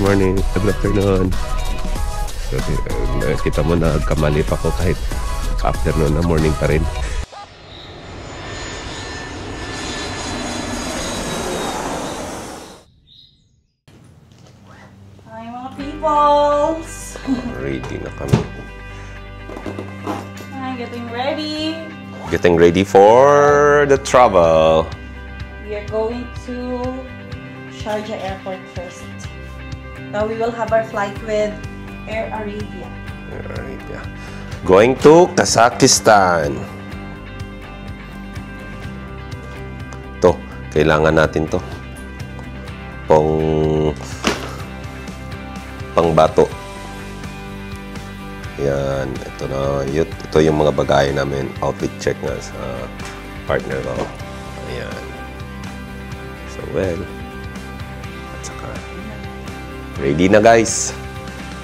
morning. Good afternoon. So, kita mo na kamali pa ko kahit afternoon na morning pa rin. Hi mga peoples! Ready na kami. Hi, getting ready. Getting ready for the travel. We are going to Sharjah Airport first. Now we will have our flight with Air Arabia. Air Arabia. Going to Kazakhstan. To, kailangan natin to. Pangbato. Yan, ito na. Ito yung mga bagay namin. Outfit check nga sa partner ko. Ayan. So, well. At saka, ready na guys.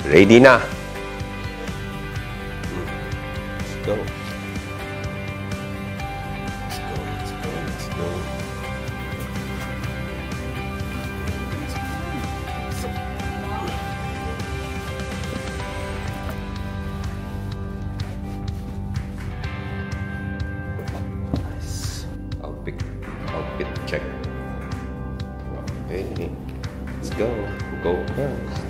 Ready na. Let's go. Let's go, let's go, let's go. Nice. Outfit check. Okay. Let's go. Go first.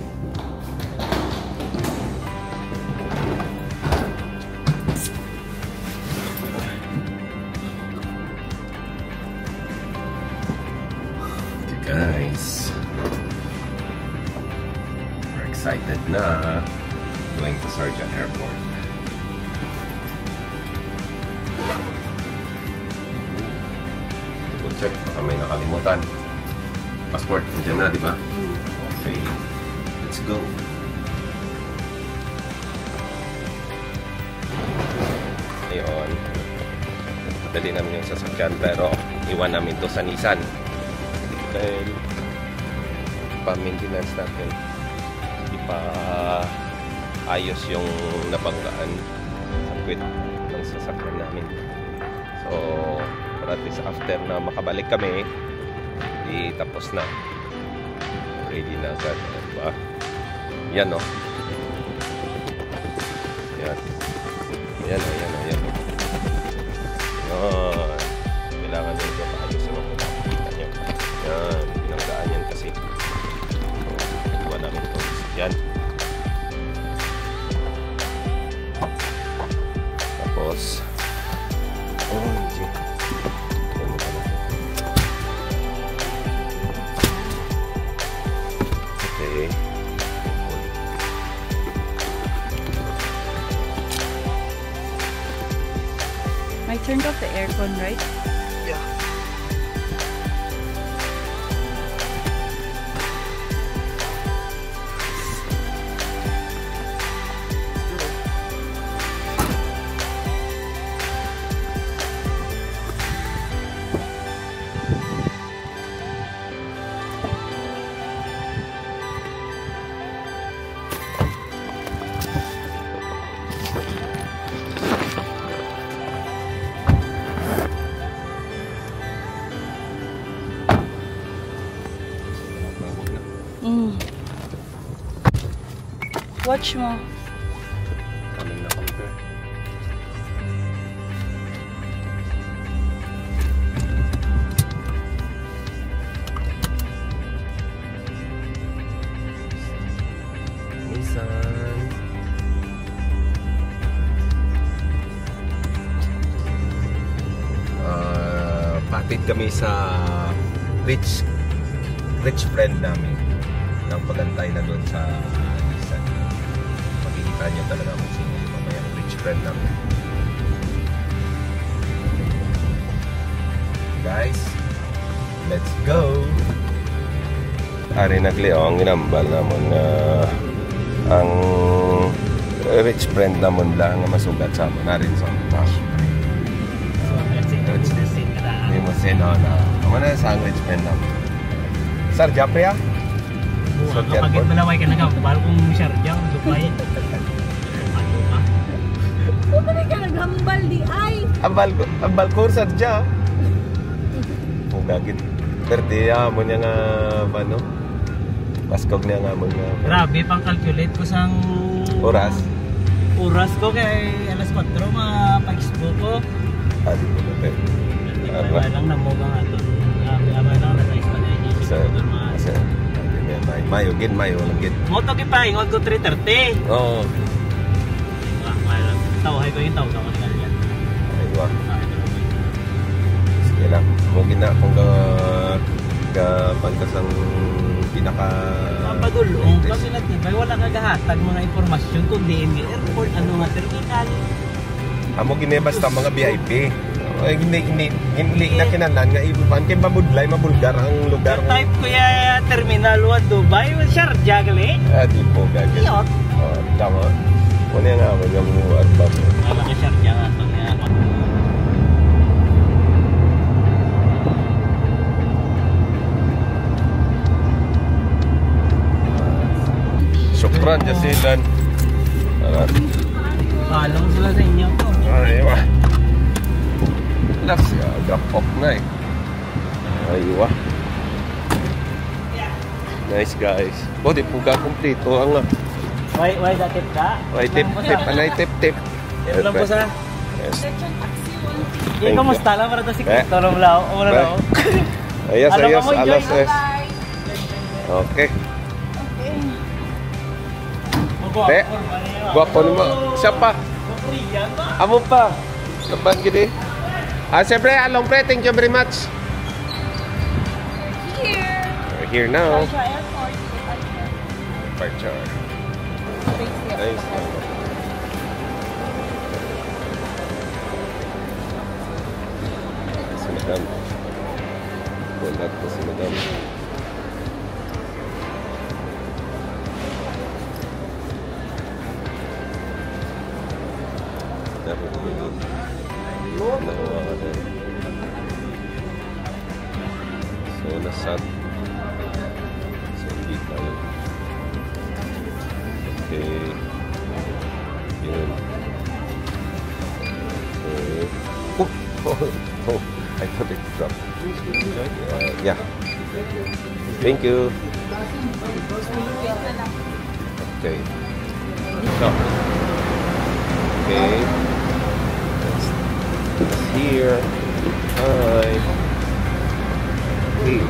Guys, we're excited na going to Sharjah Airport. Double check, baka may nakalimutan. Passport, nandiyan na, di ba? Okay, let's go. Ngayon, dali namin yung sasakyan pero iwan namin to sa Nissan. Dahil pa-maintenance natin, ipa-ayos yung nabanggaan sangkwit ng sasakyan namin. So, para at least after na makabalik kami, tapos na. Ready na agad. Diba? Yan o. Yan. Yan o, yan o, yan o. Yan. Kailangan nyo ito paayos yung makikita nyo. Yan, pinanggaan yan kasi. Iba namin ito. Yan. Tapos, okay. I turned off the aircon, right? Yeah. Watch mo. Coming na computer. Nissan. Patid kami sa rich friend namin ng pagantay na doon sa Nissan. Makikita nyo talaga kung sino yung mamayang rich friend namin. Guys, let's go! Ari nagli ang ginambal namon nga ang rich friend namon lang nga masugat sa amon na rin sa taas. Hindi mo sino na amo na sa rich friend namon. Sir, Japre ya? Kapag malaway ka na ka, balo kong Sharjah, Dubai. Huwag ka naghambal di ay! Ambal ko, Sharjah. Pugagit. Pero di mo niya nga, ano? Paskog niya nga mo nga. Grabe, pang-calculate ko sang Oras? Oras ko kay alas 4 mapag-expo ko. Di po na tayo. Wala lang na mo nga ito. Wala lang na size pa na yun. Kasi, Mayo, walang gin. Moto kipahingon ko 3:30. Oo. Wala lang. Tawhay ko yung tawag ako nila yan. Aywa. Sige lang. Mugin na kung pagkasang pinaka... Pagulong, kasi natibay, wala kagahatag mga informasyon kung DMV Airport, ano nga terminal. Amo gini basta mga VIP. Hindi na kinanan nga iban kay mabudlay, mabulgar ang lugar. Type ko ya Terminal 1 Dubai, Sharjah gali. Di po gagawin. Iyot. Tama. Muna nga ako yung arbab. Wala ka Sharjah nga ito niya. Syukran, Jasilan. Palong sila sa inyo. Aywa. Laks, drop off na eh. Aywa. Nice guys. Di po ka kumplito ang Why da tip ka? Why tip. Anay tip. Tip lang po sa. Yes. Hindi, kamusta lang para ito si Krito lang lao. Ayos. Alas. Okay. Te, guwapo naman. Siya pa. Amo pa. Kapan gini? Siyempre, along pre, thank you very much. We're here now. Departure. Nice. Si Madam. Bulat po si Madam. Dapat bumigin. Nakuha ka din. So, nasat. So, hindi tayo. Okay. Yun. Oh, I thought it dropped. Yeah. Thank you. Okay. So. Okay. It's here. Hi. Okay.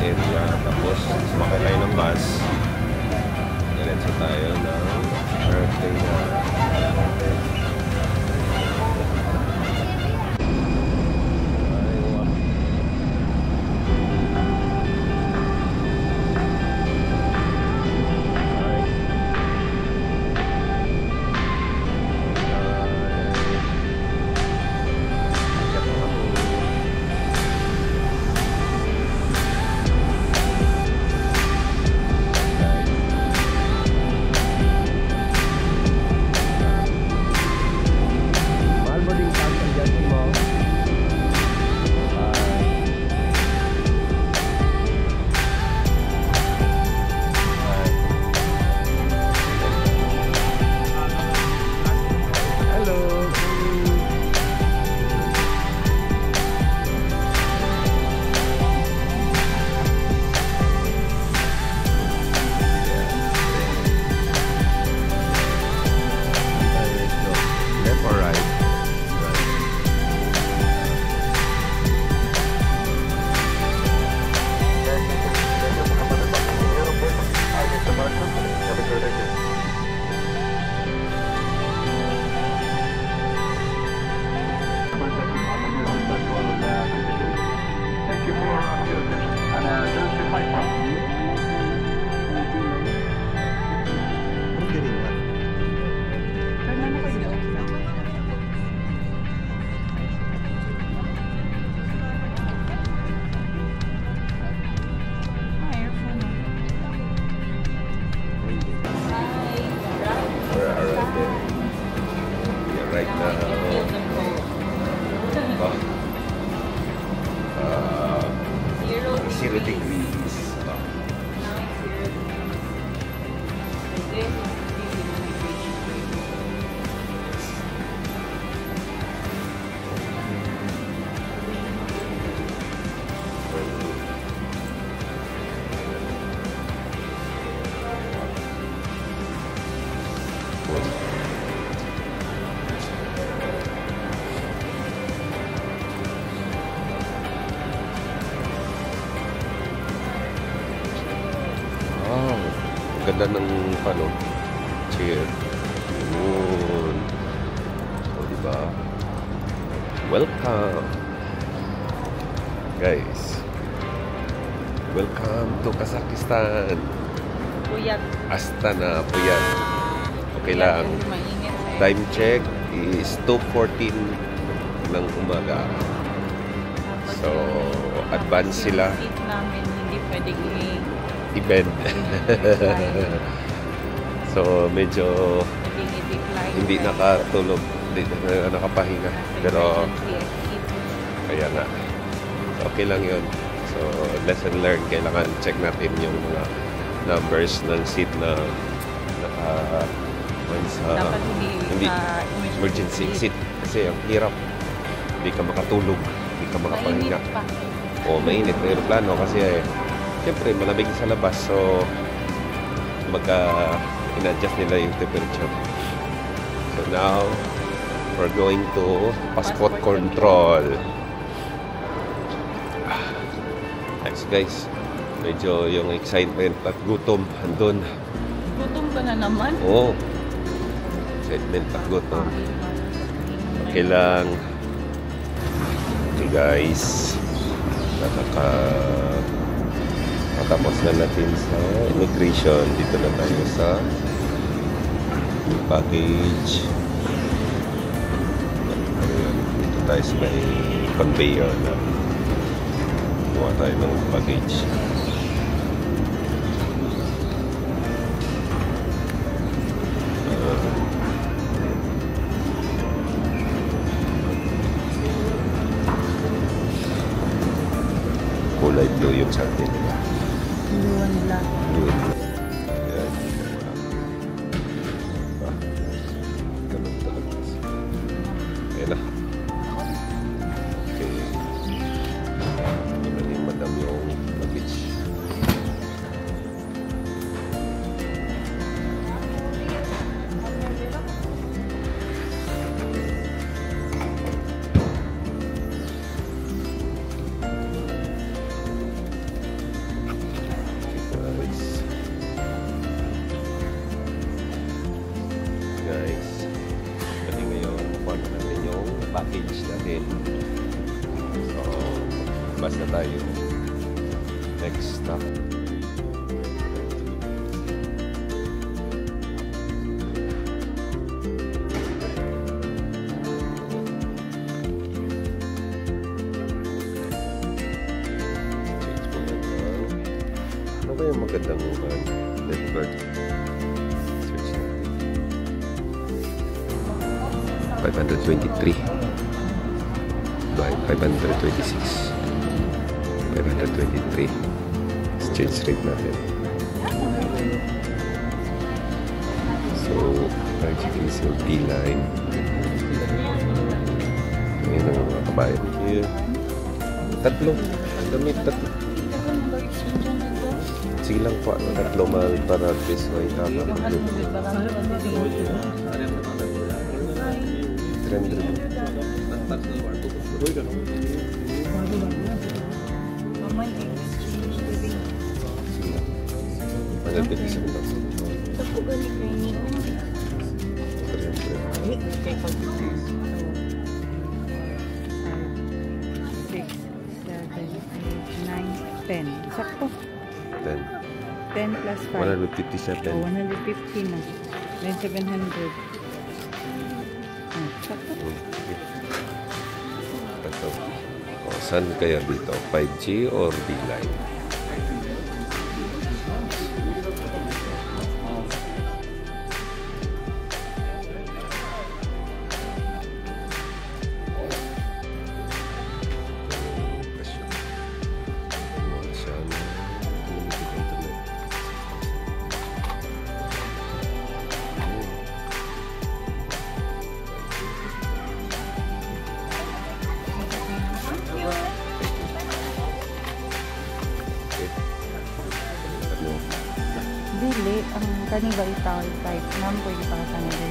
Area. Tapos, sumakay tayo ng bus. Diretso tayo ng birthday na. Right now, 0 degrees. ganda ng ano, chair. Yun. O, diba? Welcome. Guys. Welcome to Kazakhstan. Puyat. Astana, Puyat. Okay lang. Time check is 2:14 ng umaga. So, advance sila. Seat namin hindi pwedeng Event. So, medyo hindi nakatulog. Hindi nakapahinga. Pero, kaya nga. Okay lang yun. So, lesson learned. Kailangan check natin yung mga numbers ng seat na sa hindi emergency seat. Kasi ang hirap. Hindi ka makatulog. Hindi ka makapahinga. O, mainit na aeroplano kasi siyempre malamig sa labas. So, in-adjust nila yung temperature. So now, we're going to passport control. Thanks guys. Medyo yung excitement at gutom andun. Gutom ka na naman? Oo. Excitement at gutom. Okay lang. Okay guys. Matapos na natin sa immigration. Dito na tayo sa package. Dito tayo sa may conveyor na kuha tayo ng package. Kulay blue yung sa atin. Luwan nila. Blue. Ayan. Ganun talaga. Ayan na. Okay. Ito na madam yung luggage. Package natin. So, basta tayo. Next stop. Ano ba yung magandang network? Search natin. 523 by 526 523 exchange rate natin. So RGK's yung D-line. Ngayon ang mga kabayan here. Tatlo gamit, tatlo. Sige lang po, tatlo mahal para this way. Sakto. 10 plus 5. 157. 150 na. Then 700. Sakto. Ito. O, saan kaya dito? 5G or D-line? Dili, ang kanila itaw type nam pwede pa kanila.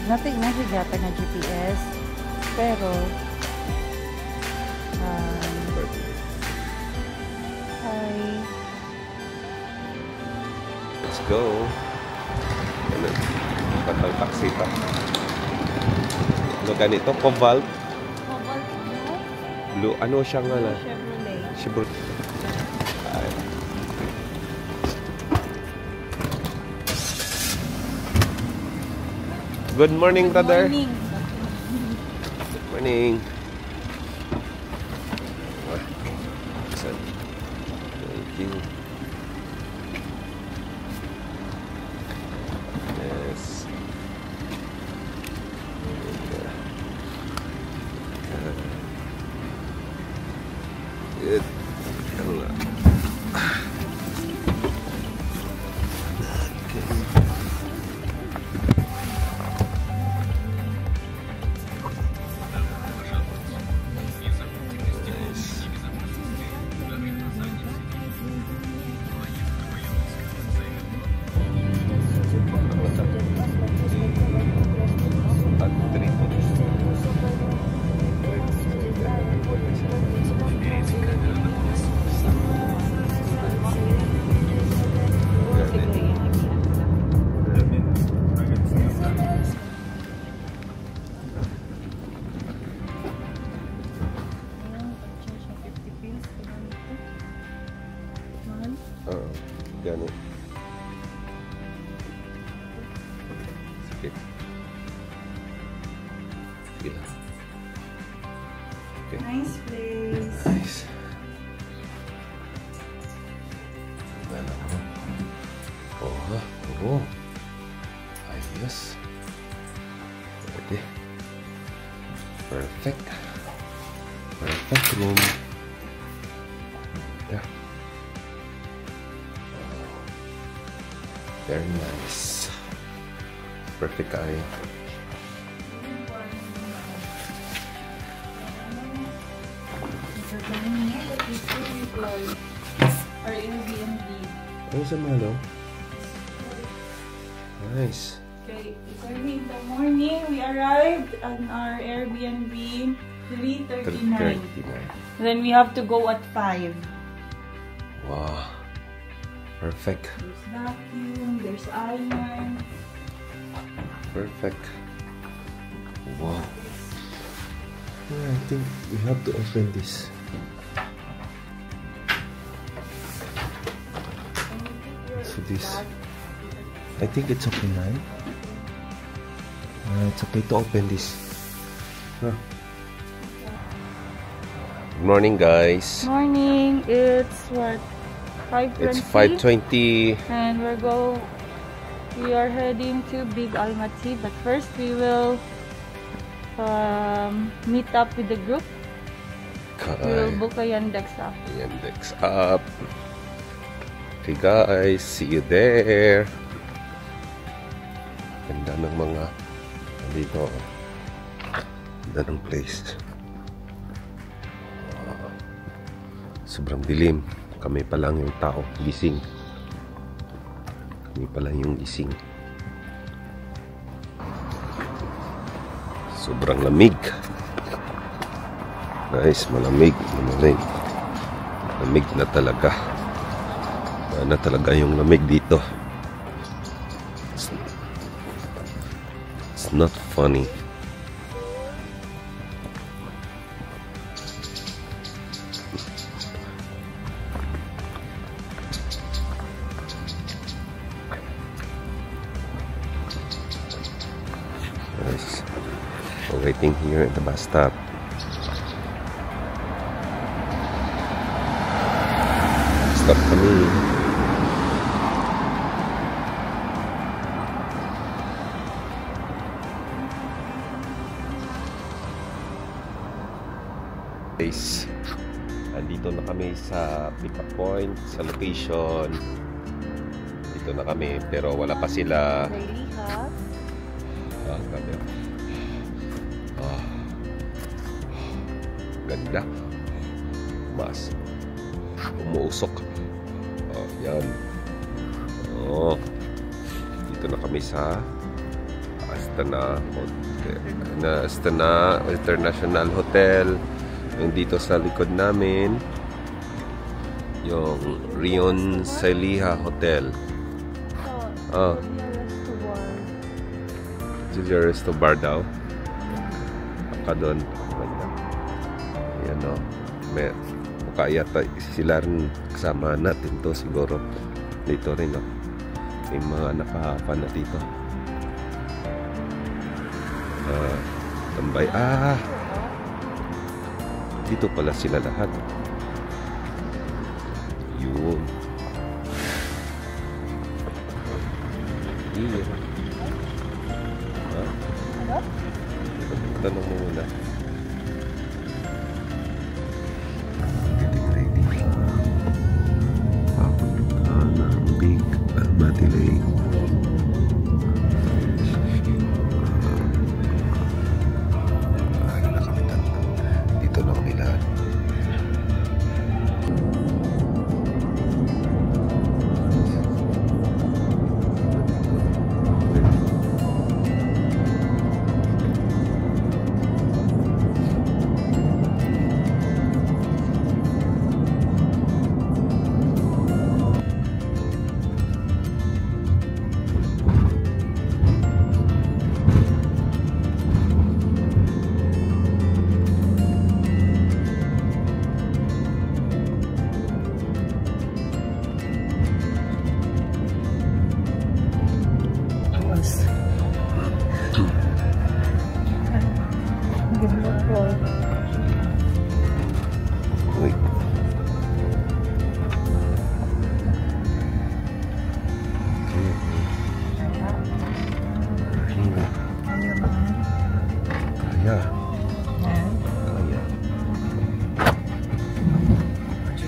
Natin na siya na GPS pero go. Ano? Patang taxi pa. Ano ganito? Cobalt? Cobalt blue. Blue. Ano siya nga na? Chevrolet. Chevrolet. Ay. Good morning, brother. Morning. Good morning. Thank you. Yes. Good. Ganun. Sige. Sige lang. Okay. Nice place. Nice. Ano? Oo. Ayos. Pwede. Perfect. Perfect room. Yeah. Very nice. Perfect kayo. Our Airbnb. Ano sa malo? Nice. Okay, early in the morning, we arrived on our Airbnb 3:39. 39. Then we have to go at 5. Wow. Perfect. There's vacuum, there's iron. Perfect. Wow. Yeah, I think we have to open this. So this, I think it's okay now. It's okay to open this. Huh. Good morning, guys. Morning, it's what? 5:20. It's 5:20. And we are heading to Big Almaty, but first we will meet up with the group. We will book a Yandex app. Yandex up. Okay guys, see you there. Ganda ng mga dito. Ganda ng place. Sobrang dilim. Kami pa lang yung tao, gising. Kami pa lang yung gising. Sobrang lamig. Nice, malamig. Malamig. Lamig na talaga. Na talaga yung lamig dito. It's not funny. Nice. We're waiting here at the bus stop. Stop kami. Guys, andito na kami sa pick-up point, sa location. Dito na kami, pero wala pa sila. Grabe. Ganda. Mas umuusok. Yan. Dito na kami sa Astana Hotel. Astana International Hotel. Yung dito sa likod namin, yung Rion Saliha Hotel. Oh. Julia Resto Bar daw. Ka doon. Ayan o. May mukha yata sila rin kasama natin to siguro. Dito rin o. May mga nakahapa na dito. Tambay. Dito pala sila lahat. Yun. Iya. Tanong mo muna. Getting ready. Papunta ng Big Almaty Lake. Ano na kami dito na kami lahat.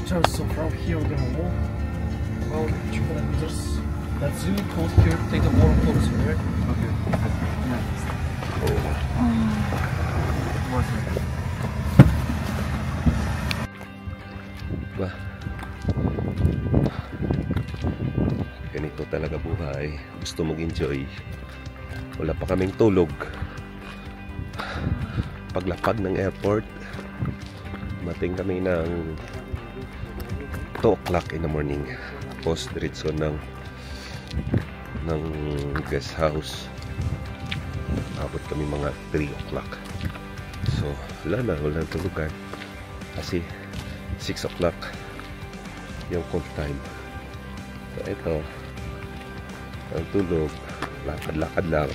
So from here we're gonna walk about 200 meters. That's really cold here. Take a more photos here. Okay. Diba? Ganito talaga buhay. Gusto mag-enjoy. Wala pa kaming tulog. Paglapag ng airport, mating kami ng 2 o'clock in the morning. Tapos diretso ng guest house. Abot kami mga 3 o'clock. So wala na tulugan kasi 6 o'clock yung call time. So ito ang tulog, lakad-lakad lang.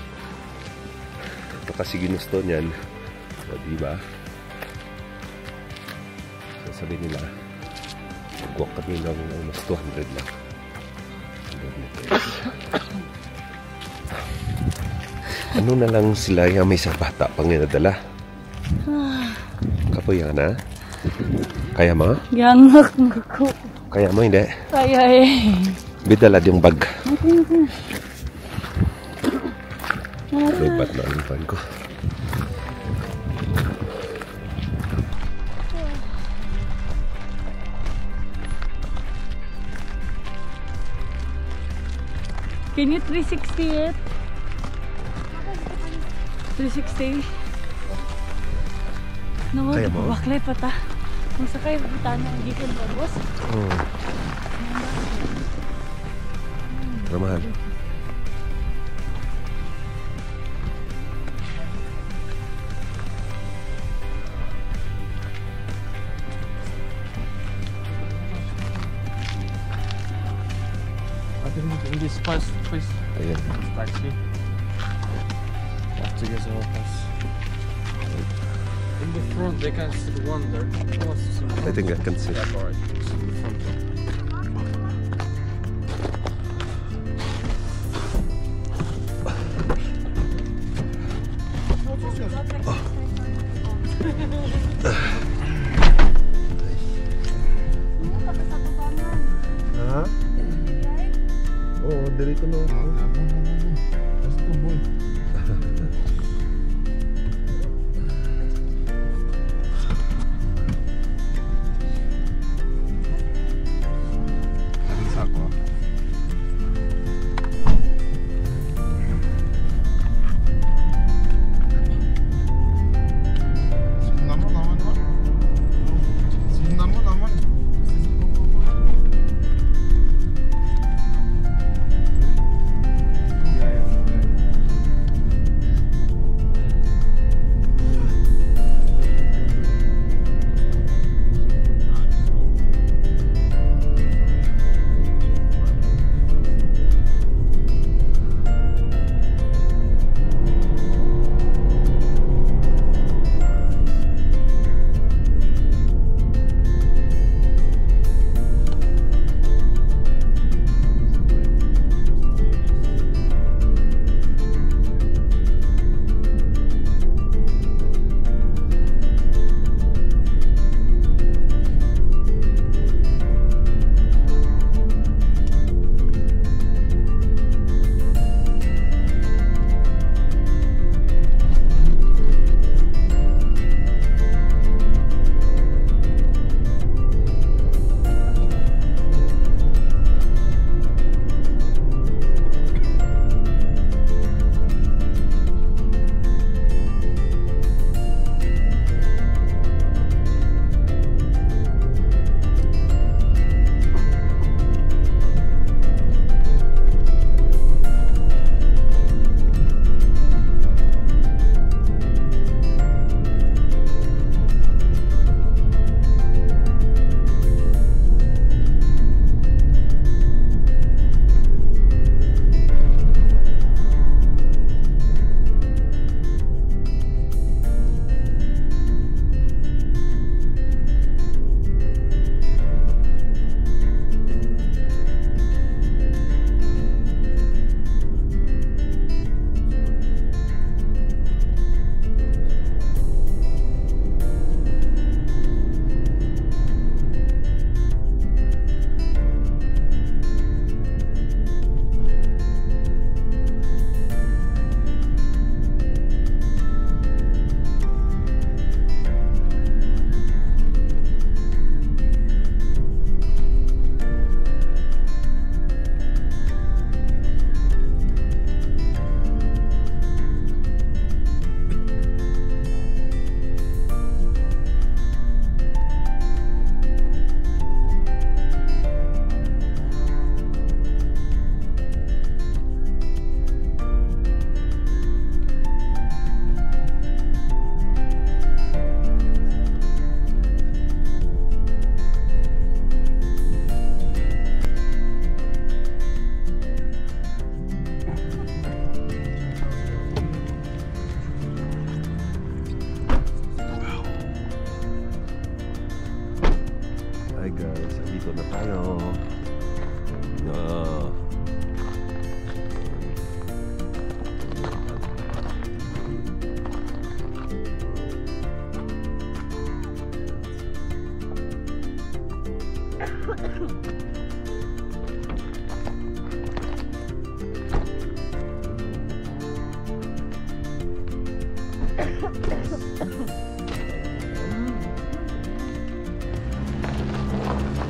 Ito kasi ginusto niyan. So diba, so sabi nila walk kami ng almost 200 lang. 200 meters. Ano na lang sila yung may isang bata pang inadala. Kapoy yan ha? Kaya mo? Yanak ko. Kaya mo hindi? Kaya eh. Bidala yung bag. Libat na ang pan ko. Can you 360 it? 360? No, kaya mo? baklay pa ta. Kung sakay, kita na ang gikin pa, boss. Mahal. In this place, Ayan. taxi. After you all pass. In the front, they can see the one there. I think I can see. Yeah, alright. See in the front there. Ha? Oo, dito na ako. That's the boy.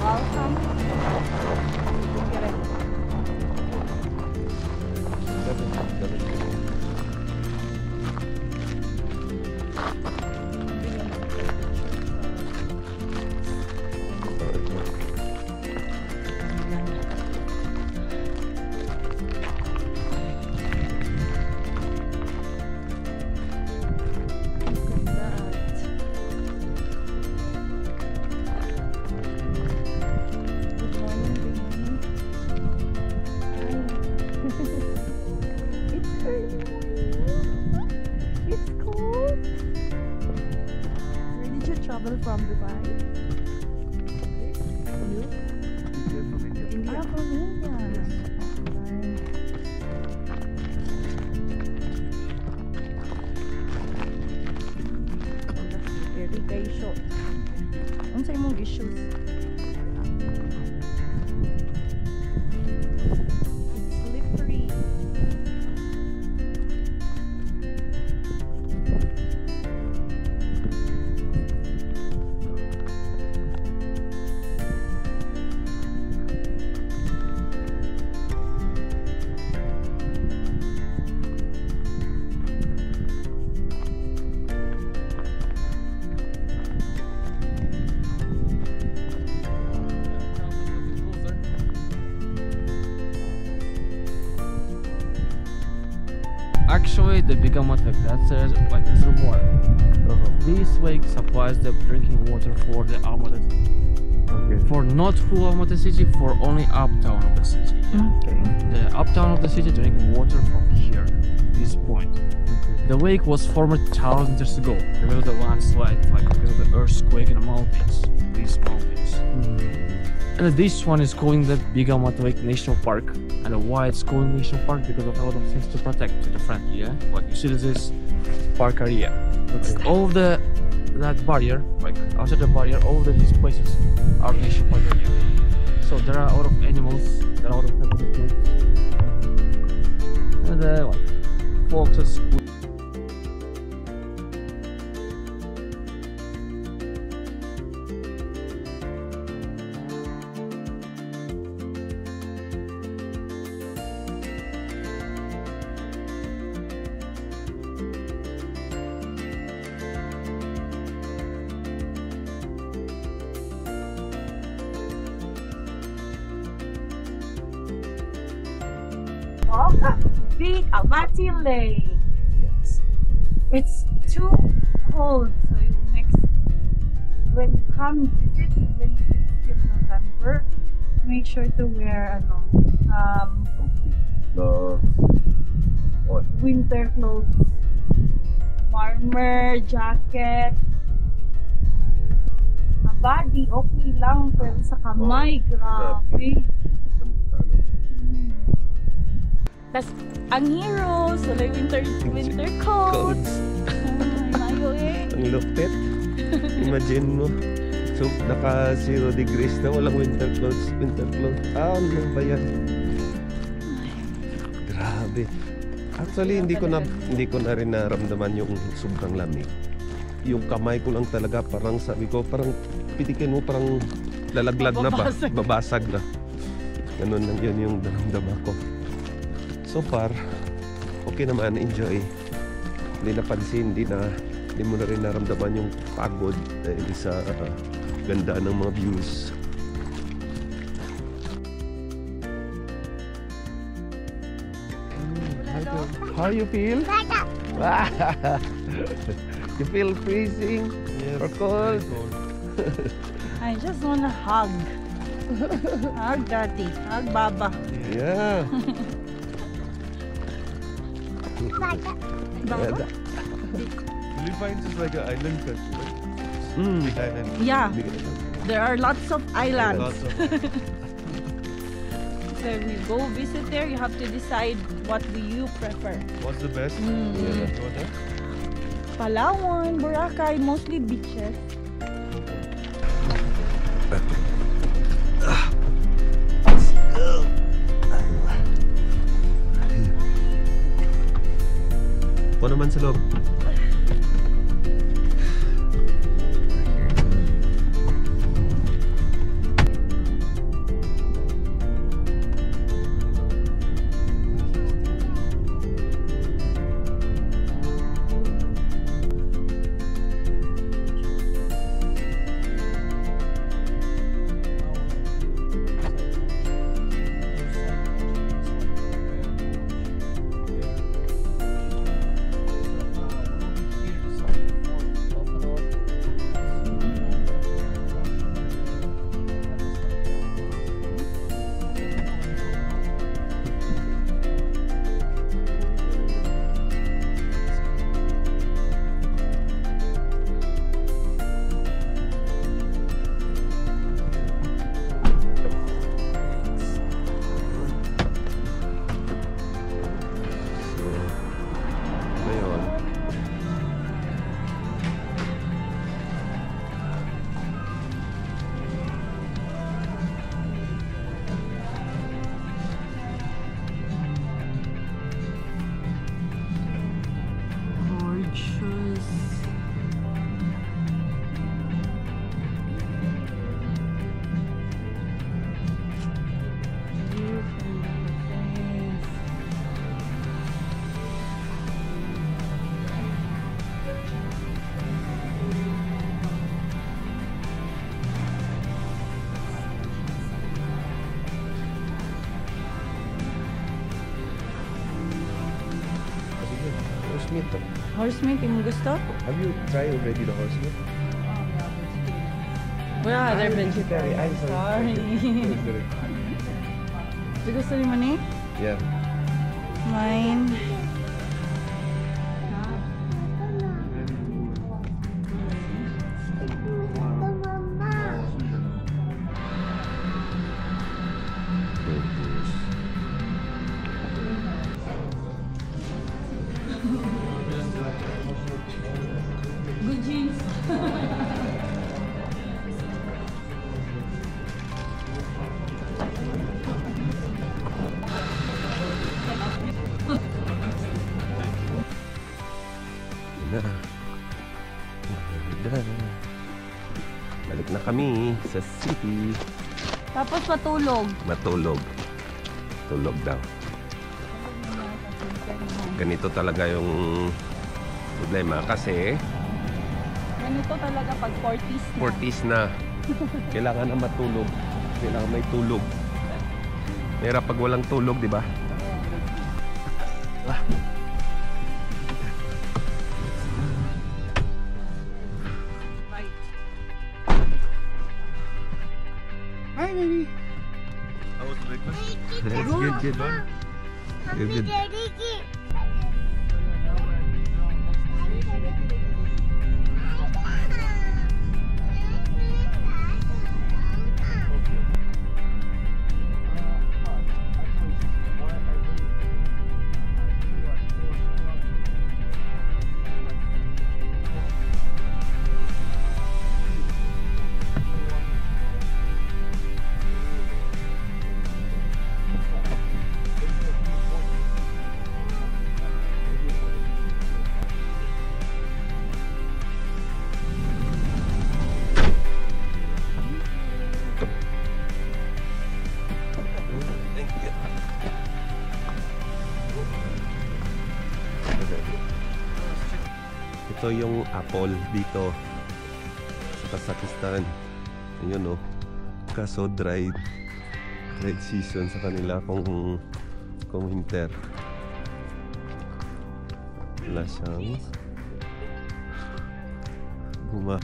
Welcome. Travel from Dubai? You? From India. India. Ah, from India. Very kay short. Unsa imong issues? It's slippery. Actually, the Bigamat Lake, that's a reservoir. This lake supplies the drinking water for the Almaty city. Okay. For not full Almaty city, for only uptown of the city. Yeah. Okay. The uptown of the city drinking water from here, this point. The lake was formed thousands years ago because of the landslide, like because of the earthquake in the mountains, these mountains. And this one is calling the Bigamat Lake National Park. And why it's called National Park? Because of a lot of things to protect to the front, yeah? Like you see this park area. Okay. All of that barrier, like outside the barrier, all of these places are National Park area. So there are a lot of animals, there are a lot of plants. And like foxes. Welcome to Bigamat Lake. Yes. It's too cold, so when you come visit, even if it's still November, make sure to wear winter clothes, warmer jacket. Sa body okay lang, pero sa kamay grabe. Tas ang heroes, wala winter coat. Mayo eh. Ang lupit. Imagine mo. So, naka 0 degrees na, walang winter clothes. Ah, ano ba yan? Grabe. Actually, hindi ko na rin naramdaman yung sobrang lamig. Yung kamay ko lang talaga, parang sabi ko, parang pitikin mo, parang lalaglag na ba? Babasag na. Ganun lang yun yung naramdaman ko. So far, okay naman, enjoy. Hindi napansin, hindi mo na rin naramdaman yung pagod dahil sa ganda ng mga views. How you feel? You feel freezing? Yes. Or cold? I just wanna hug. Hug daddy, hug baba. Yeah. Baba? Philippines is like an island country, right? Big island. Yeah, Big island. there are lots of islands. Lots of So if you go visit there, you have to decide what do you prefer. What's the best? Yeah. Go there? Palawan, Boracay, mostly beaches. Ako naman sa loob. horse meat. Horse meat, yung gusto? Have you tried already the horse meat? Wala, they're vegetarian. I'm sorry. Gusto ni mo ni? Yeah. Mine. Good jeans. Balik na kami sa city. Tapos matulog. Matulog. Tulog daw. Ganito talaga yung problema kasi Ganito talaga pag 40s na. 40s na. Kailangan na matulog. Kailangan may tulog. Mahirap pag walang tulog, di ba? Right. Hi, baby. How was the breakfast? Good. Good. Ito yung apple dito sa Kazakhstan. Ayun, oh. Kaso dry season sa kanila kung winter. Wala siyang guma.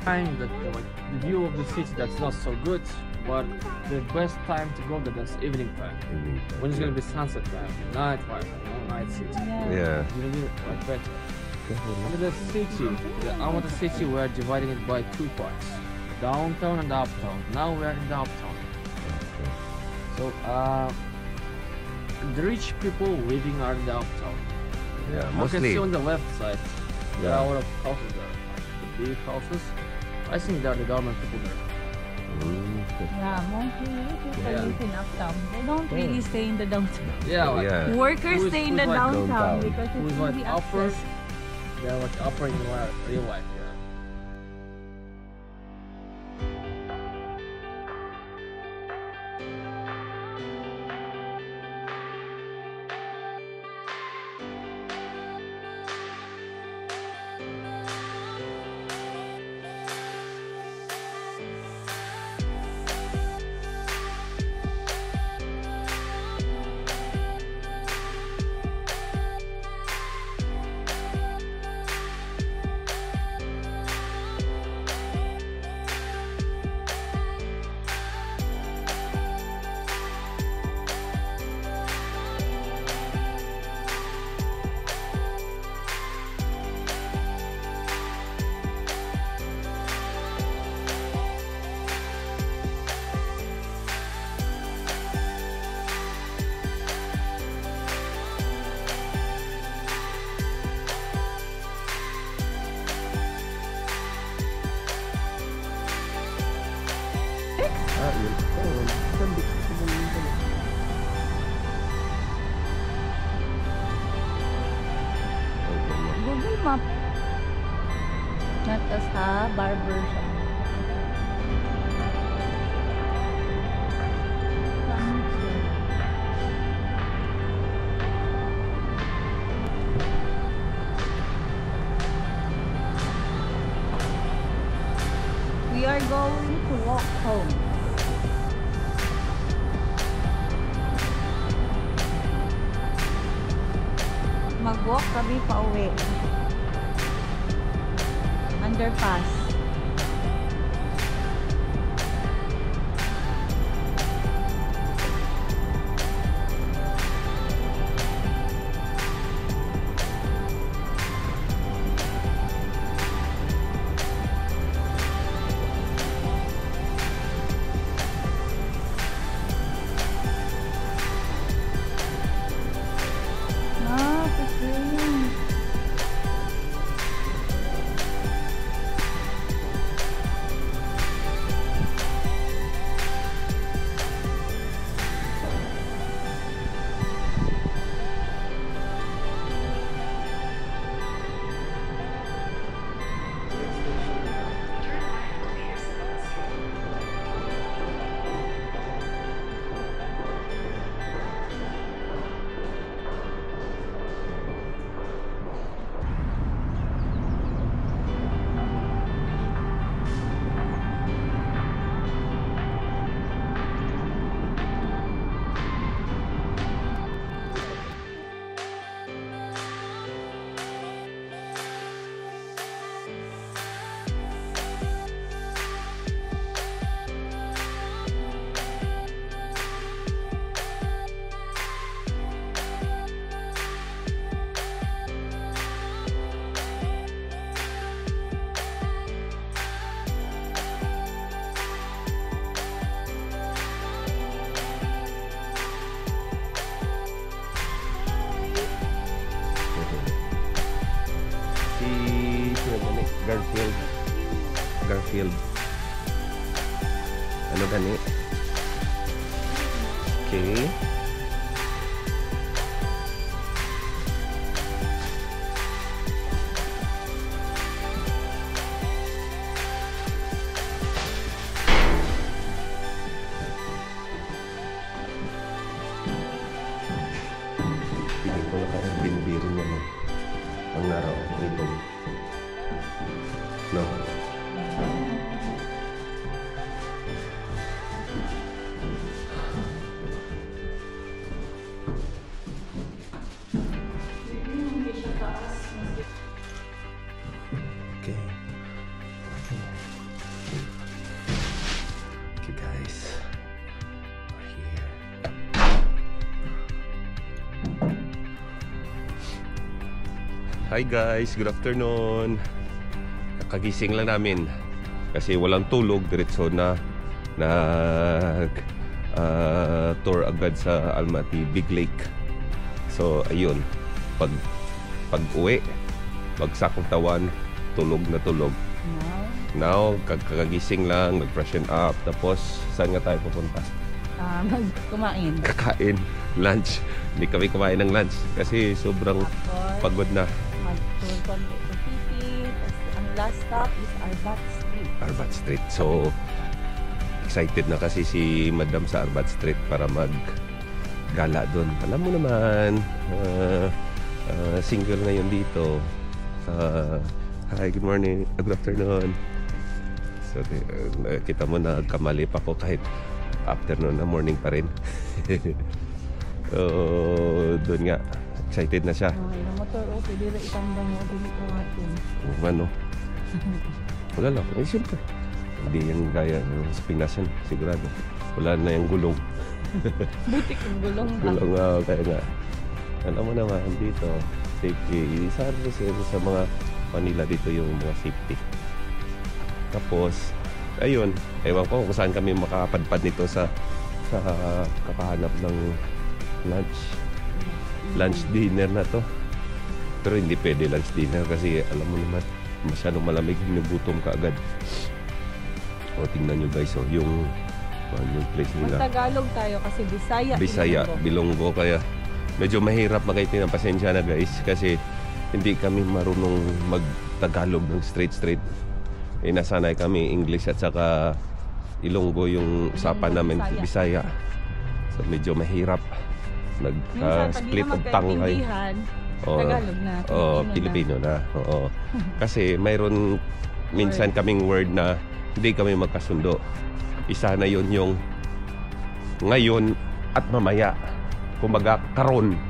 Time that like the view of the city that's not so good, but the best time to go there that's evening time. When it's gonna be sunset time, night time, night city. Yeah. It's gonna be like better. And the city, the Almaty city, we're dividing it by two parts, downtown and uptown. Now we're in the uptown. So the rich people living are in the uptown. Yeah, You can mostly. see on the left side, there Yeah. are a lot of houses there, like the big houses. I think they're the government people there. Yeah, mostly people Yeah. live in uptown. They don't really stay in the downtown. Yeah, like Yeah. Workers Who's- stay in who's the like downtown downtown? because who's it's like easy upper, access. they're like upper in real life. Yeah. Google Map. Natas ha, barber shop. We are going to walk home. Walk kami pa uwi. Underpass. Garfield. Ano gani? Okay. Hindi ko lang ang binibiro niya no. Ang naraw ito. No. Okay. Okay guys. We're here. Hi guys, good afternoon. Kagising lang namin kasi walang tulog, diretso na tour agad sa Almaty Big Lake. So ayun, pag uwi, magsakong tawan, tulog na tulog. Now kakagising lang, mag-freshen up, tapos saan nga tayo pupunta? Kumain. Kakain, lunch. Hindi kami kumain ng lunch kasi sobrang pagod na. Mag-tour konti sa city. Ang last stop is Arbat Street. Arbat Street. So, excited na kasi si Madam sa Arbat Street para mag-gala doon. Alam mo naman, single ngayon dito. Hi, good morning. Good afternoon. So, kita mo na kamali pa ko kahit afternoon na, morning pa rin. Doon nga, excited na siya. Yung motor, pwede rin itandang mo, pwede ko natin. Ano? Wala lang. Eh, siyempre. Hindi yung gaya sa Pinas yan, sigurado. Wala na yung gulong. Butik yung gulong ba? Gulong nga, kaya nga. Alam mo naman, dito, safety. Sa mga Manila dito yung mga safety. Tapos, ayun, ewan ko kung saan kami makapadpad nito sa kakahanap ng lunch dinner na to. Pero hindi pwede lunch dinner kasi alam mo naman masyadong malamig, ginugutom ka agad. O tingnan nyo guys, yung place nila. Tagalog tayo kasi Bisaya, Bilonggo, kaya medyo mahirap makaitinang. Pasensya na guys kasi hindi kami marunong mag-Tagalog ng straight. Nasanay kami English at saka Ilonggo yung usapan namin, Bisaya. So medyo mahirap. Nag-split of tongue kayo. Tagalog na. Pilipino na. Oo. Kasi mayroon minsan kaming word na hindi kami magkasundo. Isa na yun yung ngayon at mamaya. Kumbaga karon.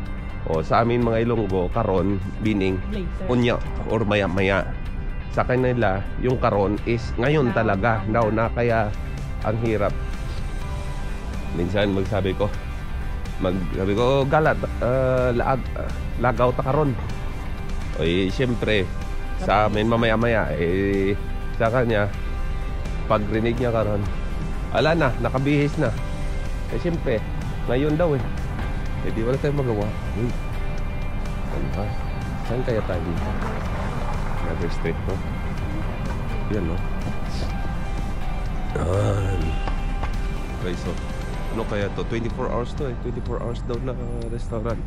O sa amin mga Ilonggo, karon, meaning, Later. unya or maya-maya. Sa kanila, yung karon is ngayon talaga. Now na, kaya ang hirap. Minsan sabi ko, galat, lagaw ta karon. O siyempre, sa amin mamaya-maya, sa kanya, pag rinig niya karon, ala na, nakabihis na. Siyempre, ngayon daw di wala tayong magawa. Saan kaya tayo dito? Another street po. Yan, no? Okay, so ano kaya to? 24 hours to 24 hours daw na restaurant.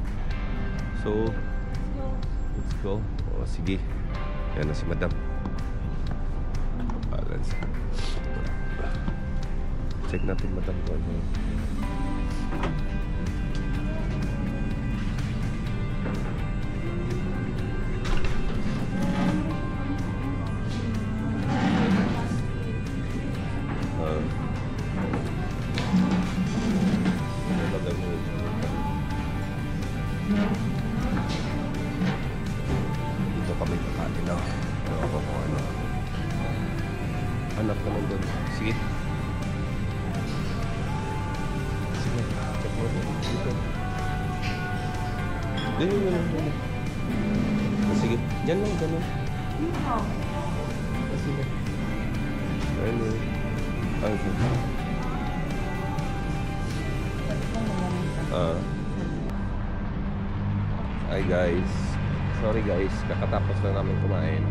So let's go. O sige. Yan na si madam. Balance. Check natin madam ko ano. Dito kami kakain na. Ako kung ano. Hanap naman doon. Sige. Sige. Check mo doon. Dito. Dito. Sige. Diyan lang. Ganun. Sige. Ano? Hi guys. Sorry guys, kakatapos na namin kumain.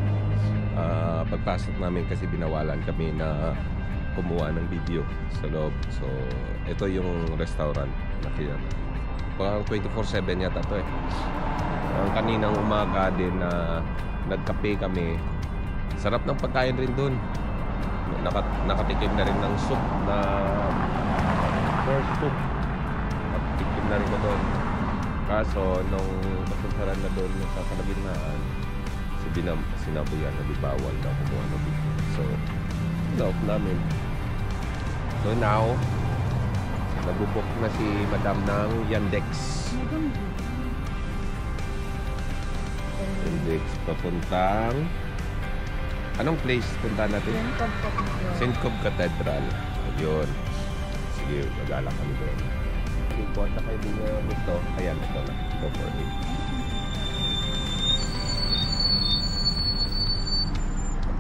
Pagpasok namin kasi binawalan kami na kumuha ng video sa loob. So, ito yung restaurant. Parang 24/7 yata to kaninang umaga din na nagkape kami. Sarap ng pagkain rin dun. Nakatikim na rin ng soup na first soup. Nakatikim na rin na doon. Kaso nung papuntaran na doon sa kalagitnaan, sinabuyan na di bawal na kumuha na dito. So na-off namin. So now nabubok na si madam ng Yandex. Yandex papuntang anong place punta natin? St. Cobb Cathedral. Yun. Sige, magala kami doon. Sige, kung ata kayo din gusto, ayan, ito na. Go for it.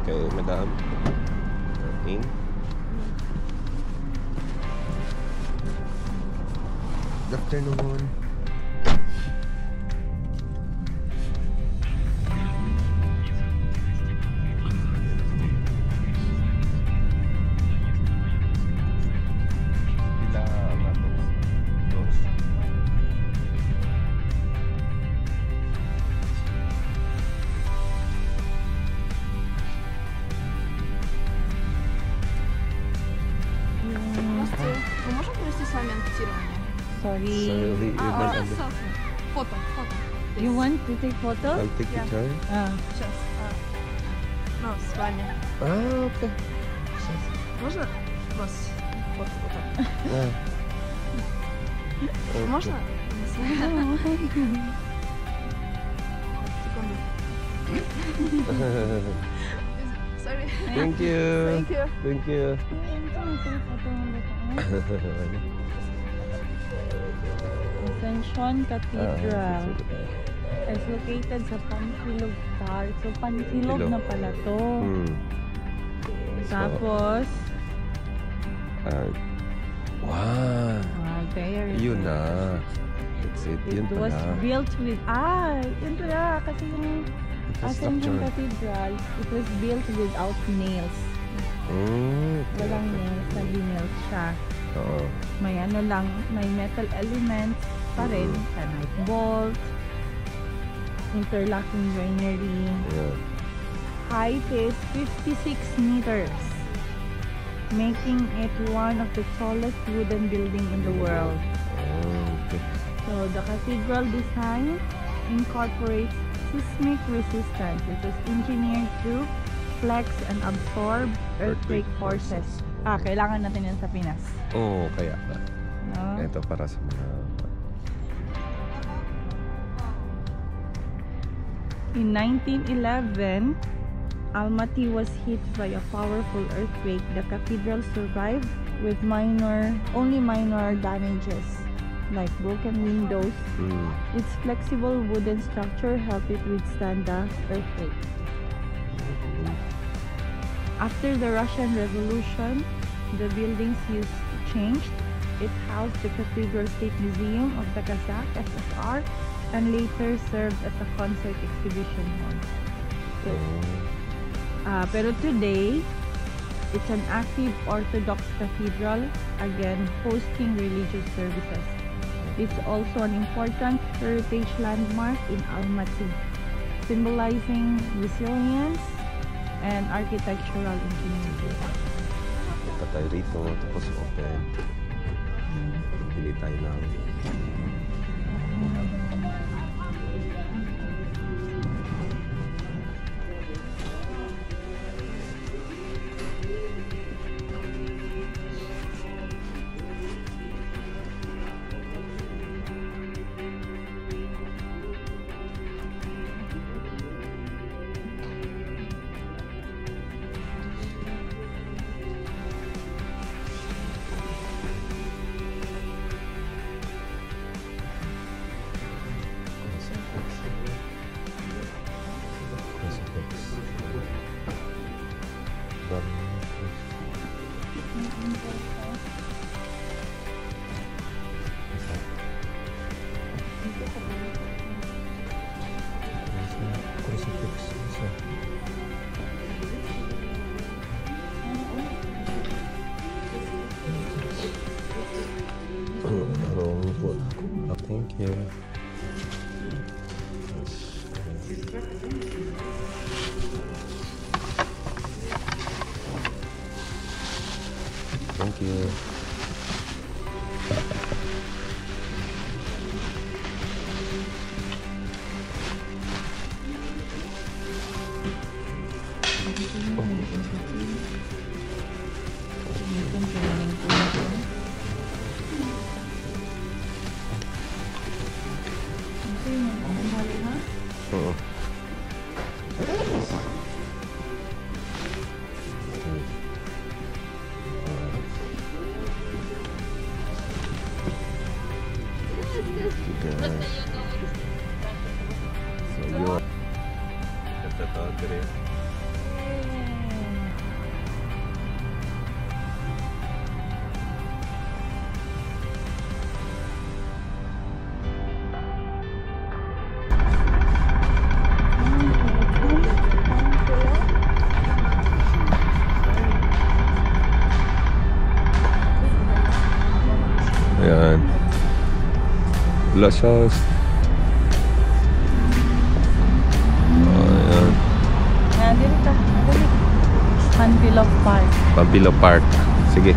Okay, madam. In. Good afternoon. Sorry. Фото. You want to take photo? I'll take Yeah. picture. Сейчас. Ну, с вами. Okay. Можно вас? Вот так. Okay. Можно? Секунду. Sorry. Thank you. Thank you. Thank you. Ascension Cathedral is located sa Pansilog Park. So, Pansilog Ilog. na pala to. So, Tapos, wow. there Yun na. That's it. Yun It was pala. built with, yun pala, kasi yung Ascension Infrastructure. Cathedral, it was built without nails. Okay. Walang nails, nag-nails siya. Oo. May ano lang, may metal elements pa rin, granite bolt, interlocking joinery. Yeah. Height is 56 meters, making it one of the tallest wooden building in the world. Okay. So the cathedral design incorporates seismic resistance. It was engineered to flex and absorb earthquake forces. Kailangan natin yan sa Pinas. Oo, kaya. No? Ito para sa mga In 1911, Almaty was hit by a powerful earthquake. The cathedral survived with only minor damages, like broken windows. Its flexible wooden structure helped it withstand the earthquake. After the Russian Revolution, the building's use changed. It housed the Cathedral State Museum of the Kazakh SSR and later served as a concert exhibition hall. Pero today, it's an active Orthodox cathedral, again hosting religious services. It's also an important heritage landmark in Almaty, symbolizing resilience and architectural engineering. Punta tayo rito, tapos open. Pili tayo ng thank you. Thank you. Ayan. Wala siya. Ayan. Ayan, dito ka. Pampilo Park. Pampilo Park. Sige.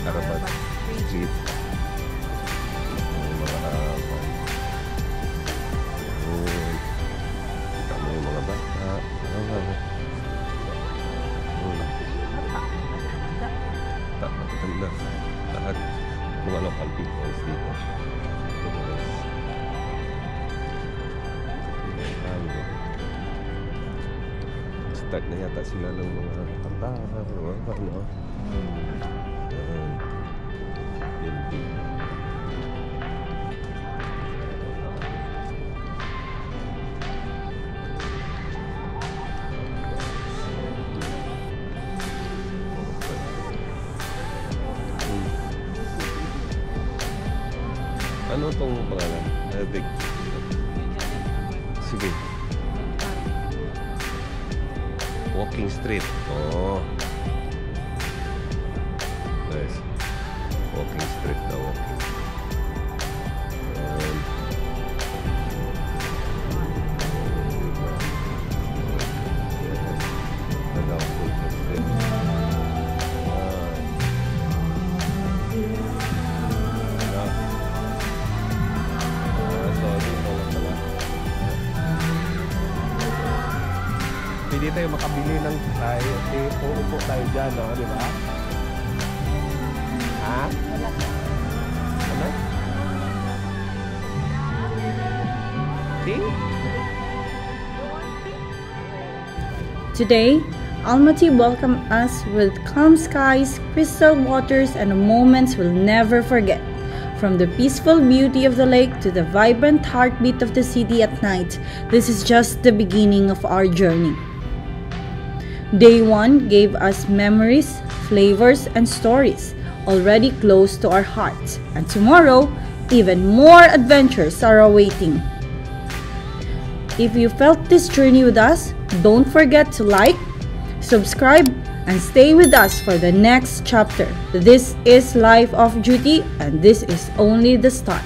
Karapat Street. Yung mga tama yung mga bata. Matanda. Lahat mga local people dito. Start na yata sila ng mga kanta. Ano? Ano tong pangalan? Sige. Walking Street. Oh. Nice. Walking Street na walking. tayo makabili ng sakay. Okay, upo tayo dyan, no? Di ba? Ha? Ano? See? Today, Almaty welcomed us with calm skies, crystal waters, and moments we'll never forget. From the peaceful beauty of the lake to the vibrant heartbeat of the city at night, this is just the beginning of our journey. Day 1 gave us memories, flavors, and stories already close to our hearts. And tomorrow, even more adventures are awaiting. If you felt this journey with us, don't forget to like, subscribe, and stay with us for the next chapter. This is Life of Duty, and this is only the start.